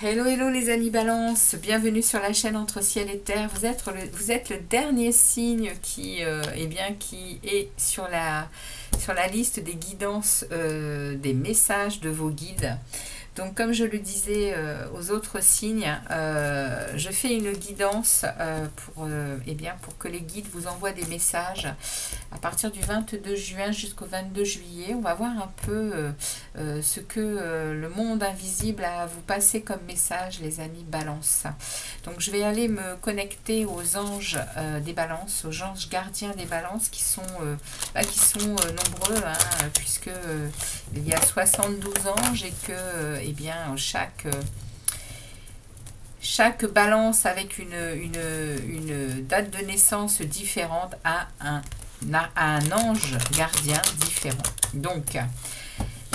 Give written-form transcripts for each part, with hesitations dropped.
Hello, hello les amis Balance, bienvenue sur la chaîne Entre Ciel et Terre. Vous êtes le dernier signe qui est sur la liste des guidances, des messages de vos guides. Donc comme je le disais aux autres signes, je fais une guidance pour que les guides vous envoient des messages à partir du 22 juin jusqu'au 22 juillet. On va voir un peu ce que le monde invisible a à vous passer comme message, les amis Balance. Donc je vais aller me connecter aux anges des Balances, aux anges gardiens des Balances qui sont nombreux, hein, puisque il y a 72 anges et que chaque balance avec une date de naissance différente a un ange gardien différent. Donc,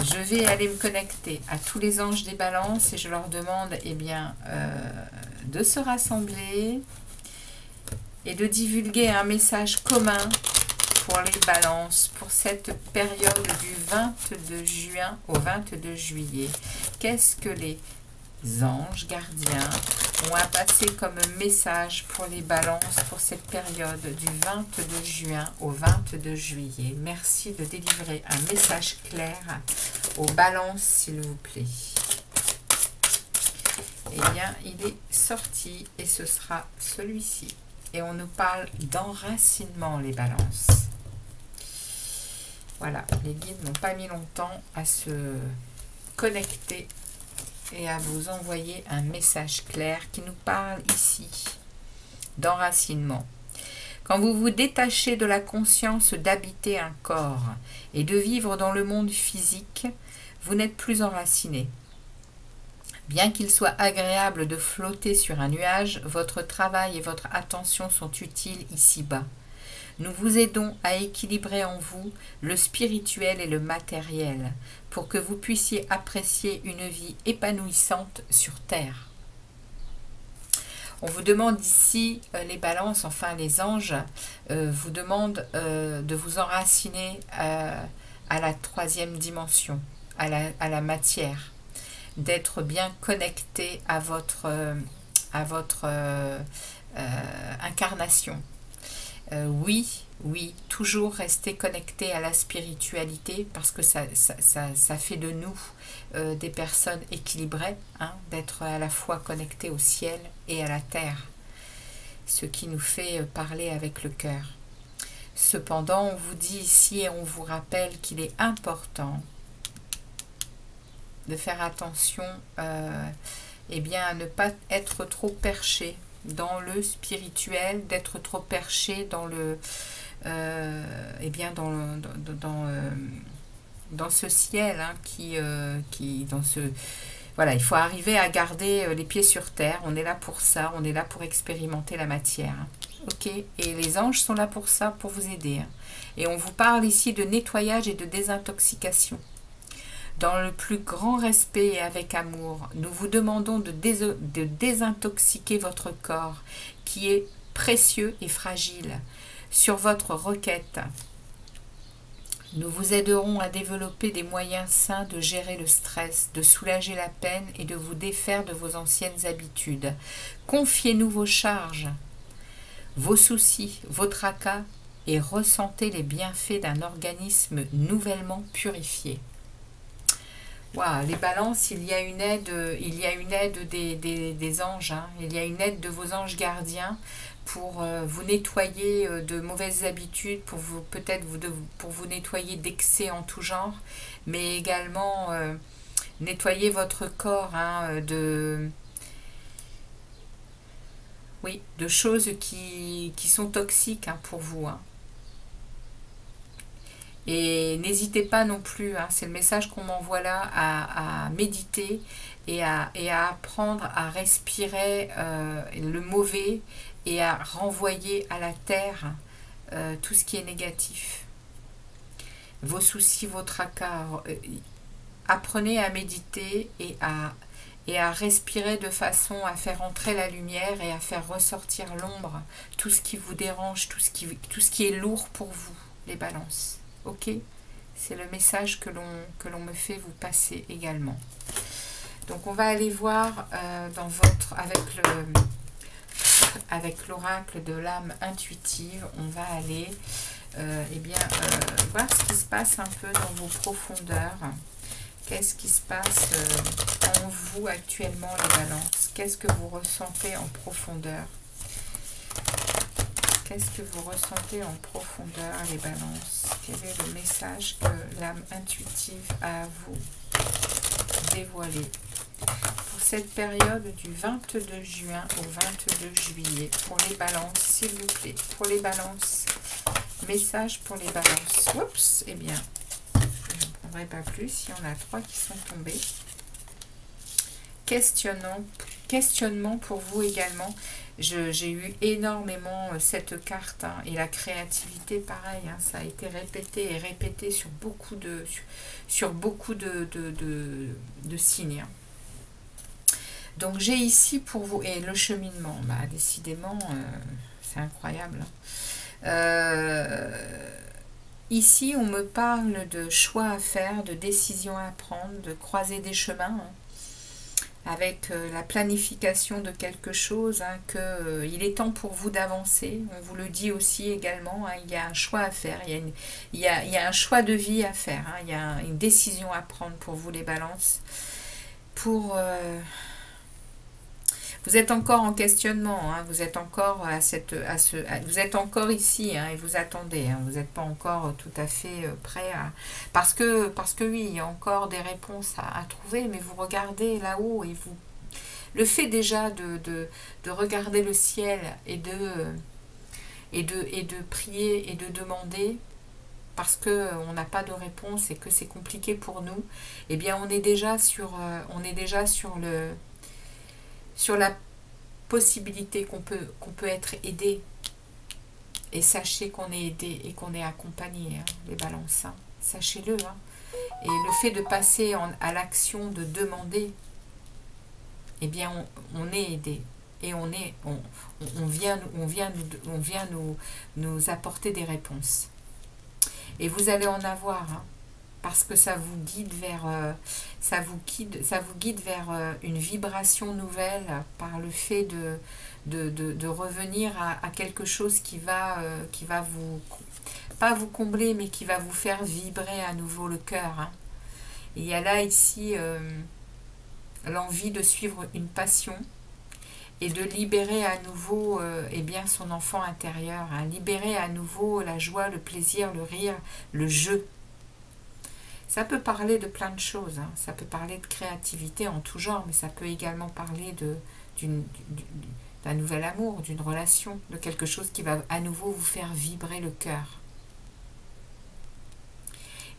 je vais aller me connecter à tous les anges des balances et je leur demande de se rassembler et de divulguer un message commun pour les balances pour cette période du 22 juin au 22 juillet. Qu'est-ce que les anges gardiens ont à passer comme message pour les balances pour cette période du 22 juin au 22 juillet? Merci de délivrer un message clair aux balances, s'il vous plaît. Eh bien, il est sorti et ce sera celui-ci. Et on nous parle d'enracinement, les balances. Voilà, les guides n'ont pas mis longtemps à se connecter et à vous envoyer un message clair qui nous parle ici d'enracinement. Quand vous vous détachez de la conscience d'habiter un corps et de vivre dans le monde physique, vous n'êtes plus enraciné. Bien qu'il soit agréable de flotter sur un nuage, votre travail et votre attention sont utiles ici-bas. Nous vous aidons à équilibrer en vous le spirituel et le matériel pour que vous puissiez apprécier une vie épanouissante sur Terre. On vous demande ici, les balances, enfin les anges, vous demandent de vous enraciner à la troisième dimension, à la matière, d'être bien connecté à votre incarnation. Oui, toujours rester connecté à la spiritualité parce que ça fait de nous des personnes équilibrées, hein, d'être à la fois connectés au ciel et à la terre, ce qui nous fait parler avec le cœur. Cependant, on vous dit ici et on vous rappelle qu'il est important de faire attention à ne pas être trop perché dans le spirituel, d'être trop perché dans le dans ce ciel, hein, voilà, il faut arriver à garder les pieds sur terre. On est là pour ça, on est là pour expérimenter la matière, hein. Ok, et les anges sont là pour ça, pour vous aider, hein. Et on vous parle ici de nettoyage et de désintoxication. Dans le plus grand respect et avec amour, nous vous demandons de désintoxiquer votre corps, qui est précieux et fragile. Sur votre requête, nous vous aiderons à développer des moyens sains de gérer le stress, de soulager la peine et de vous défaire de vos anciennes habitudes. Confiez-nous vos charges, vos soucis, vos tracas et ressentez les bienfaits d'un organisme nouvellement purifié. Wow, les balances, il y a une aide des anges, hein. Il y a une aide de vos anges gardiens pour vous nettoyer de mauvaises habitudes, pour vous nettoyer d'excès en tout genre, mais également nettoyer votre corps, hein, de choses qui sont toxiques, hein, pour vous, hein. Et n'hésitez pas non plus, hein, c'est le message qu'on m'envoie là, à méditer et à apprendre à respirer le mauvais et à renvoyer à la terre tout ce qui est négatif. Vos soucis, vos tracas, apprenez à méditer et à respirer de façon à faire entrer la lumière et à faire ressortir l'ombre, tout ce qui vous dérange, tout ce qui est lourd pour vous, les balances. Ok, c'est le message que l'on me fait vous passer également. Donc on va aller voir dans avec l'oracle de l'âme intuitive, on va aller voir ce qui se passe un peu dans vos profondeurs. Qu'est-ce qui se passe en vous actuellement, les balances? Qu'est-ce que vous ressentez en profondeur? Qu'est-ce que vous ressentez en profondeur, les balances? Quel est le message que l'âme intuitive a à vous dévoiler pour cette période du 22 juin au 22 juillet pour les balances, s'il vous plaît? Pour les balances, message pour les balances. Oups, eh bien, je ne prendrai pas plus. Il y en a 3 qui sont tombés. Questionnement pour vous également. J'ai eu énormément cette carte, hein, et la créativité pareil, hein, ça a été répété et répété sur beaucoup de signes, hein. Donc j'ai ici pour vous, et le cheminement, bah, décidément c'est incroyable, hein. Ici on me parle de choix à faire, de décisions à prendre, de croiser des chemins, hein, avec la planification de quelque chose, hein, il est temps pour vous d'avancer. On vous le dit aussi également, hein, il y a un choix à faire, il y a un choix de vie à faire, hein, il y a une décision à prendre pour vous, les balances. Vous êtes encore en questionnement, hein, vous êtes encore vous êtes encore ici, hein, et vous attendez, hein, vous n'êtes pas encore tout à fait prêt à... Parce que oui, il y a encore des réponses à trouver, mais vous regardez là-haut et vous... Le fait déjà de regarder le ciel et de prier et de demander, parce qu'on n'a pas de réponse et que c'est compliqué pour nous, eh bien on est déjà sur la possibilité qu'on peut être aidé. Et sachez qu'on est aidé et qu'on est accompagné, hein, les balances, hein. Sachez-le, hein. Et le fait de passer à l'action de demander, eh bien on est aidé. Et on vient nous apporter des réponses. Et vous allez en avoir, hein, parce que ça vous guide vers une vibration nouvelle, par le fait de revenir à quelque chose qui va vous, pas vous combler, mais qui va vous faire vibrer à nouveau le cœur, hein. Il y a là ici l'envie de suivre une passion et de libérer à nouveau son enfant intérieur, hein, libérer à nouveau la joie, le plaisir, le rire, le jeu. Ça peut parler de plein de choses, hein. Ça peut parler de créativité en tout genre, mais ça peut également parler d'un nouvel amour, d'une relation, de quelque chose qui va à nouveau vous faire vibrer le cœur.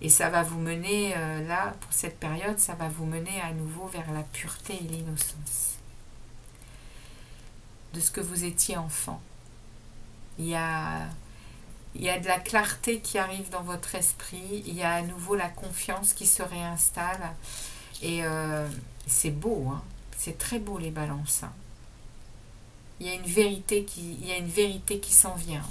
Et ça va vous mener, là, pour cette période, ça va vous mener à nouveau vers la pureté et l'innocence de ce que vous étiez enfant. Il y a de la clarté qui arrive dans votre esprit, il y a à nouveau la confiance qui se réinstalle, et c'est beau, hein, c'est très beau, les balances, hein. Il y a une vérité qui s'en vient.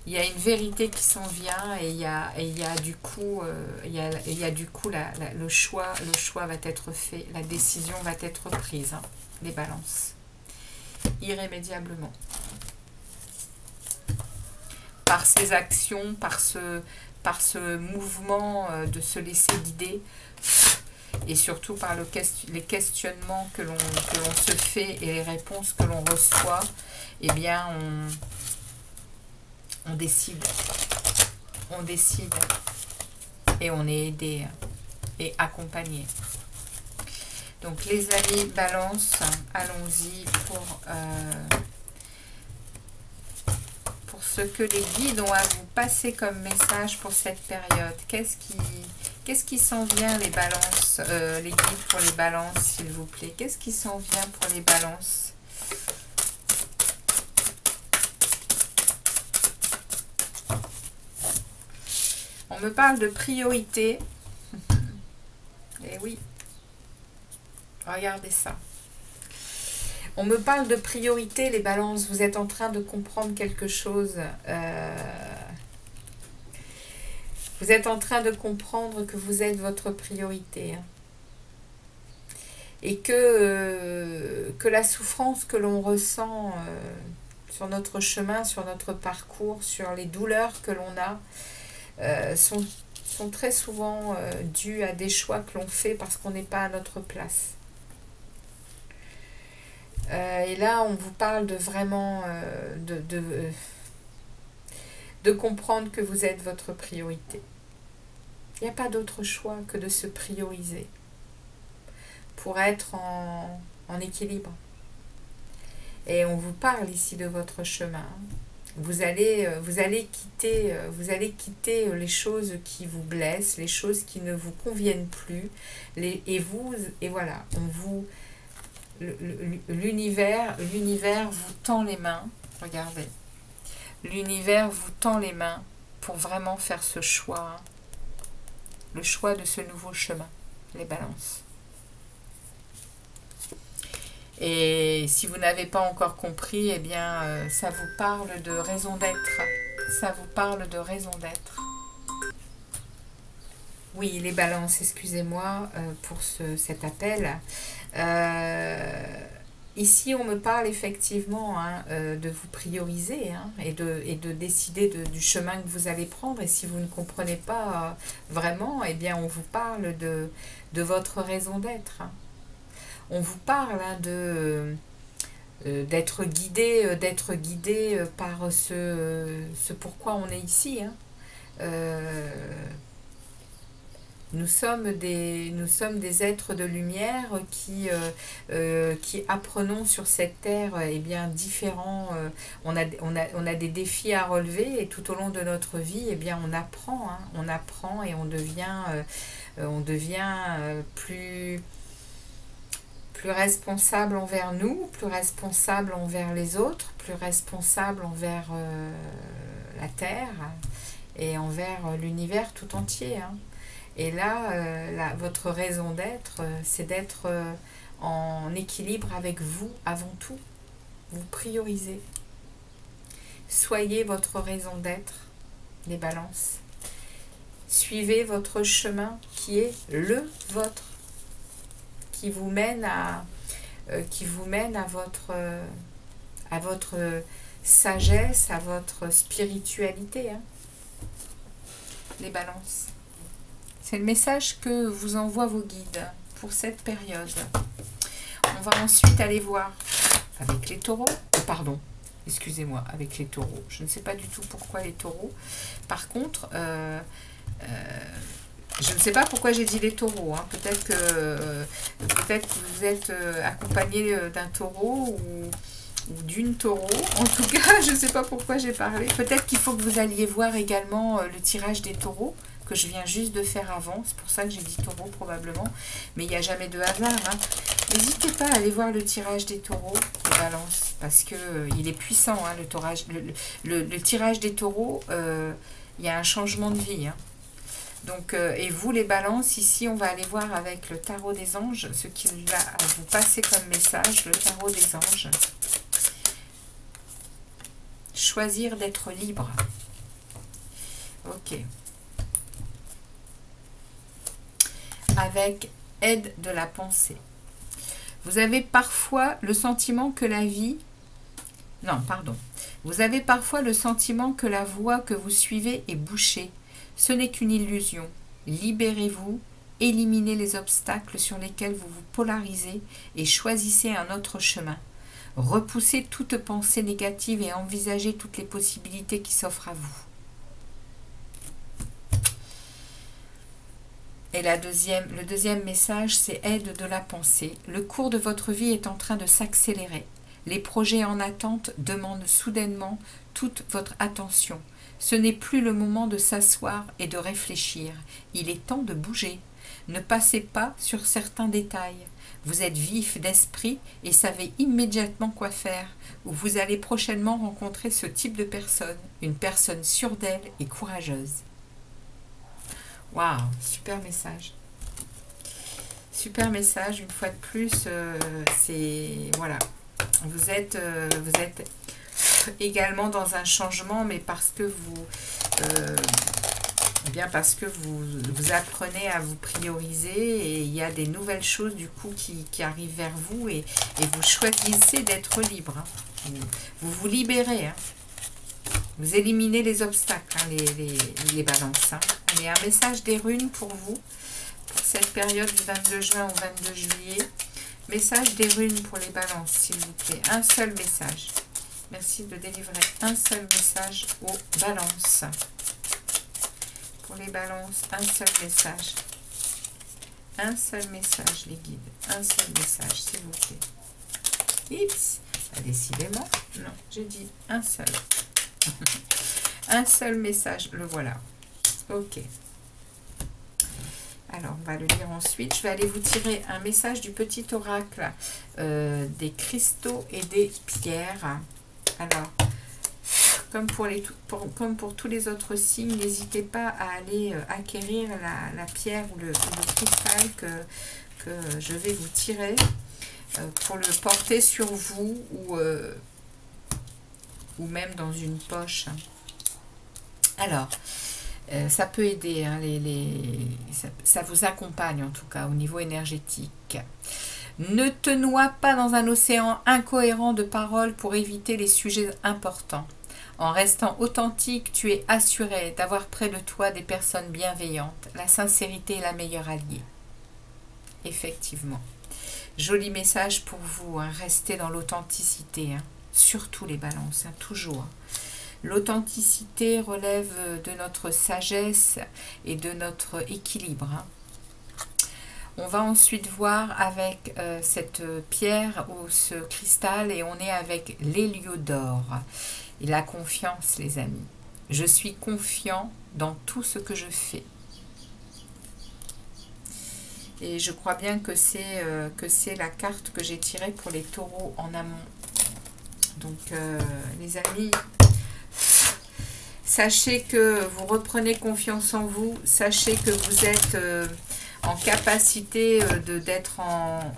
Il y a une vérité qui s'en vient, et il y a du coup, le choix va être fait, la décision va être prise, hein, les balances, irrémédiablement. Par ces actions, par ce mouvement de se laisser guider, et surtout par les questionnements que l'on se fait et les réponses que l'on reçoit, eh bien on décide et on est aidé et accompagné. Donc les amis balance, allons-y pour ce que les guides ont à vous passer comme message pour cette période. Qu'est-ce qui s'en vient, les balances, les guides pour les balances, s'il vous plaît? Qu'est-ce qui s'en vient pour les balances? On me parle de priorité. Eh oui. Regardez ça. On me parle de priorité, les balances. Vous êtes en train de comprendre quelque chose. Vous êtes en train de comprendre que vous êtes votre priorité. et que la souffrance que l'on ressent sur notre chemin, sur notre parcours, sur les douleurs que l'on a, sont très souvent dues à des choix que l'on fait parce qu'on n'est pas à notre place. Et là, on vous parle de vraiment de comprendre que vous êtes votre priorité. Il n'y a pas d'autre choix que de se prioriser pour être en équilibre. Et on vous parle ici de votre chemin. Vous allez quitter les choses qui vous blessent, les choses qui ne vous conviennent plus. Et voilà, l'univers vous tend les mains. Regardez. L'univers vous tend les mains pour vraiment faire ce choix. Le choix de ce nouveau chemin. Les balances. Et si vous n'avez pas encore compris, eh bien, ça vous parle de raison d'être. Ça vous parle de raison d'être. Oui, les balances, excusez-moi pour cet appel. Ici, on me parle effectivement de vous prioriser et de décider du chemin que vous allez prendre. Et si vous ne comprenez pas vraiment, eh bien, on vous parle de votre raison d'être. On vous parle d'être guidé par ce pourquoi on est ici. Nous sommes des êtres de lumière qui apprenons sur cette terre différents. On a des défis à relever et tout au long de notre vie, on apprend et on devient plus responsable envers nous, plus responsable envers les autres, plus responsable envers la terre et envers l'univers tout entier. Et là, votre raison d'être, c'est d'être en équilibre avec vous avant tout. Vous priorisez. Soyez votre raison d'être, les balances. Suivez votre chemin qui est le vôtre, qui vous mène à votre sagesse, à votre spiritualité. Les balances. C'est le message que vous envoient vos guides pour cette période. On va ensuite aller voir avec les taureaux. Pardon, excusez-moi, avec les taureaux. Je ne sais pas du tout pourquoi les taureaux. Par contre, je ne sais pas pourquoi j'ai dit les taureaux. Peut-être que vous êtes accompagné d'un taureau ou d'une taureau. En tout cas, je ne sais pas pourquoi j'ai parlé. Peut-être qu'il faut que vous alliez voir également le tirage des taureaux que je viens juste de faire avant. C'est pour ça que j'ai dit taureau probablement. Mais il n'y a jamais de hasard. N'hésitez pas à aller voir le tirage des taureaux, les balances. Parce qu'il est puissant, le tirage des taureaux. Il y a un changement de vie. Donc, et vous, les balances, ici, on va aller voir avec le tarot des anges ce qu'il va vous passer comme message. Le tarot des anges. Choisir d'être libre. Ok. Avec aide de la pensée. Vous avez parfois le sentiment que la vie... Non, pardon. Vous avez parfois le sentiment que la voie que vous suivez est bouchée. Ce n'est qu'une illusion. Libérez-vous, éliminez les obstacles sur lesquels vous vous polarisez et choisissez un autre chemin. Repoussez toute pensée négative et envisagez toutes les possibilités qui s'offrent à vous. Et le deuxième message, c'est aide de la pensée. Le cours de votre vie est en train de s'accélérer. Les projets en attente demandent soudainement toute votre attention. Ce n'est plus le moment de s'asseoir et de réfléchir. Il est temps de bouger. Ne passez pas sur certains détails. Vous êtes vif d'esprit et savez immédiatement quoi faire. Ou vous allez prochainement rencontrer ce type de personne, une personne sûre d'elle et courageuse. Waouh, super message. Super message, une fois de plus, c'est... Voilà. Vous êtes également dans un changement, mais parce que Eh bien parce que vous apprenez à vous prioriser et il y a des nouvelles choses du coup qui arrivent vers vous et vous choisissez d'être libre. Hein. Vous libérez. Hein. Vous éliminez les obstacles, hein, les balances. Hein. Il y a un message des runes pour vous, pour cette période du 22 juin au 22 juillet. Message des runes pour les balances, s'il vous plaît. Un seul message. Merci de délivrer un seul message aux balances. Pour les balances, un seul message. Un seul message, les guides. Un seul message, s'il vous plaît. Ips, décidément. Non, j'ai dit un seul. Un seul message, le voilà. Ok. Alors, on va le lire ensuite. Je vais aller vous tirer un message du petit oracle des cristaux et des pierres. Alors, comme pour tous les autres signes, n'hésitez pas à aller acquérir la pierre ou le cristal que je vais vous tirer pour le porter sur vous ou même dans une poche. Alors, ça peut aider, hein, ça vous accompagne en tout cas au niveau énergétique. Ne te noie pas dans un océan incohérent de paroles pour éviter les sujets importants. En restant authentique, tu es assuré d'avoir près de toi des personnes bienveillantes. La sincérité est la meilleure alliée. Effectivement. Joli message pour vous, hein. Restez dans l'authenticité, hein. Surtout les balances, hein, toujours. L'authenticité relève de notre sagesse et de notre équilibre. Hein. On va ensuite voir avec cette pierre ou ce cristal et on est avec l'héliodore. Et la confiance, les amis. Je suis confiant dans tout ce que je fais. Et je crois bien que c'est la carte que j'ai tirée pour les taureaux en amont. Donc, les amis, sachez que vous reprenez confiance en vous. Sachez que vous êtes en capacité d'être en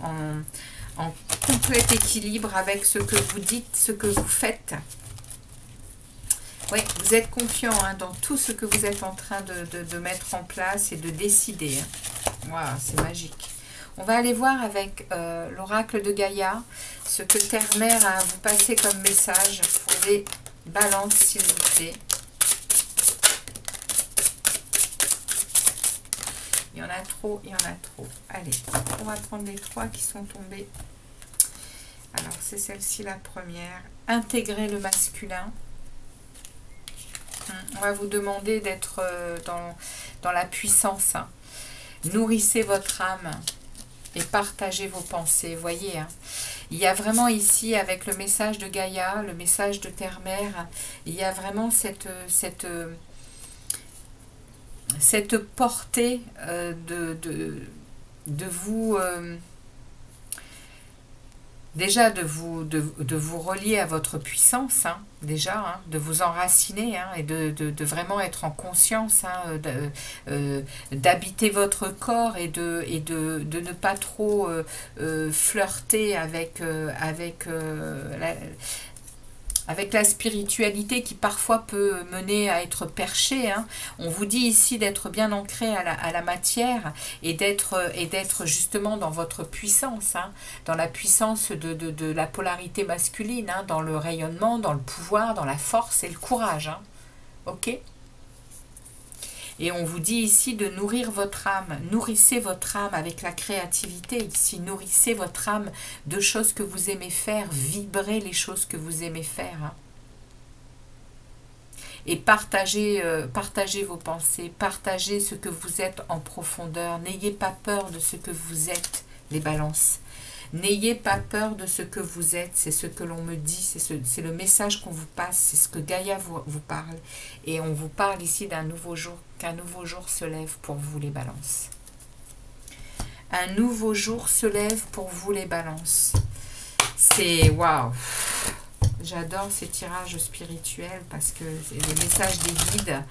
complet équilibre avec ce que vous dites, ce que vous faites. Oui, vous êtes confiant, hein, dans tout ce que vous êtes en train de mettre en place et de décider. Hein. Wow, c'est magique. On va aller voir avec l'oracle de Gaïa ce que Terre-Mère a à vous passer comme message pour les balances, s'il vous plaît. Il y en a trop, il y en a trop. Allez, on va prendre les 3 qui sont tombés. Alors, c'est celle-ci la première. Intégrer le masculin. On va vous demander d'être dans la puissance. Hein. Nourrissez votre âme et partagez vos pensées. Voyez, hein. Il y a vraiment ici, avec le message de Gaïa, le message de Terre-Mère, il y a vraiment cette portée de vous... déjà de vous relier à votre puissance, hein, déjà, hein, de vous enraciner, hein, et de vraiment être en conscience, hein, d'habiter votre corps et de ne pas trop flirter avec la spiritualité qui parfois peut mener à être perché. Hein. On vous dit ici d'être bien ancré à la matière et d'être justement dans votre puissance, hein, dans la puissance de la polarité masculine, hein, dans le rayonnement, dans le pouvoir, dans la force et le courage. Hein. Ok ? Et on vous dit ici de nourrir votre âme. Nourrissez votre âme avec la créativité. Ici, nourrissez votre âme de choses que vous aimez faire. Vibrez les choses que vous aimez faire. Hein. Et partagez vos pensées. Partagez ce que vous êtes en profondeur. N'ayez pas peur de ce que vous êtes, les balances. N'ayez pas peur de ce que vous êtes, c'est ce que l'on me dit, c'est le message qu'on vous passe, c'est ce que Gaïa vous parle. Et on vous parle ici d'un nouveau jour, qu'un nouveau jour se lève pour vous les balances. Un nouveau jour se lève pour vous les balances. C'est waouh! J'adore ces tirages spirituels parce que les messages des guides,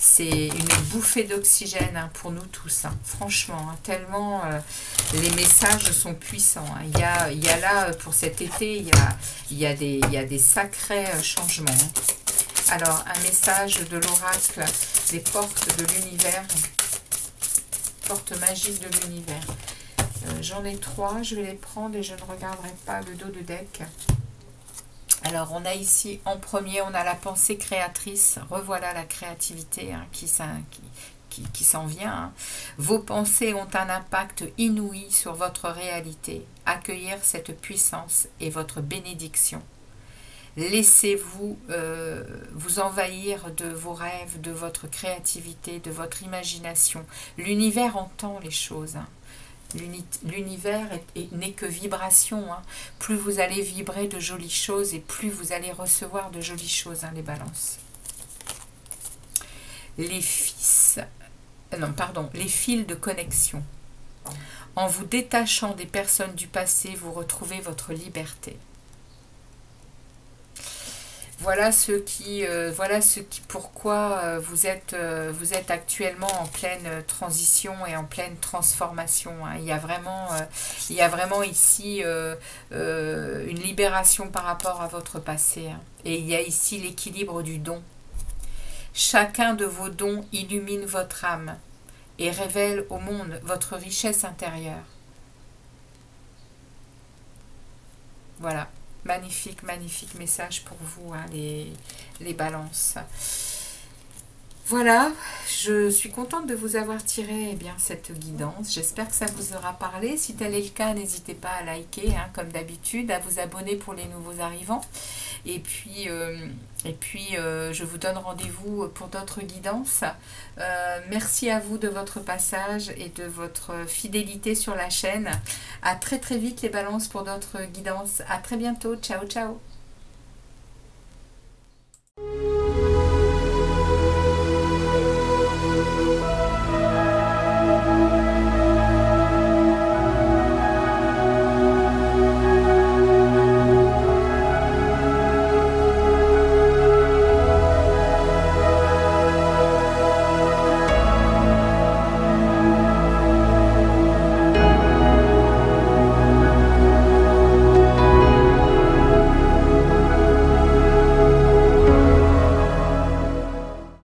c'est une bouffée d'oxygène, hein, pour nous tous. Hein. Franchement, hein, tellement les messages sont puissants. Hein. Il y a là, pour cet été, il y a des sacrés changements. Hein. Alors, un message de l'oracle les portes de l'univers, portes magiques de l'univers. J'en ai 3, je vais les prendre et je ne regarderai pas le dos de deck. Alors, on a ici, en premier, on a la pensée créatrice. Revoilà la créativité hein, qui s'en vient. Hein. Vos pensées ont un impact inouï sur votre réalité. Accueillir cette puissance est votre bénédiction. Laissez-vous vous envahir de vos rêves, de votre créativité, de votre imagination. L'univers entend les choses. Hein. L'univers n'est que vibration. Hein. Plus vous allez vibrer de jolies choses et plus vous allez recevoir de jolies choses, hein, les balances. Les fils de connexion. En vous détachant des personnes du passé, vous retrouvez votre liberté. Voilà pourquoi vous êtes actuellement en pleine transition et en pleine transformation. Hein. Il y a vraiment ici une libération par rapport à votre passé. Hein. Et il y a ici l'équilibre du don. Chacun de vos dons illumine votre âme et révèle au monde votre richesse intérieure. Voilà. Magnifique, magnifique message pour vous, hein, les balances. Voilà, je suis contente de vous avoir tiré cette guidance. J'espère que ça vous aura parlé. Si tel est le cas, n'hésitez pas à liker, hein, comme d'habitude, à vous abonner pour les nouveaux arrivants. Et puis je vous donne rendez-vous pour d'autres guidances. Merci à vous de votre passage et de votre fidélité sur la chaîne. À très très vite les balances pour d'autres guidances. À très bientôt. Ciao, ciao.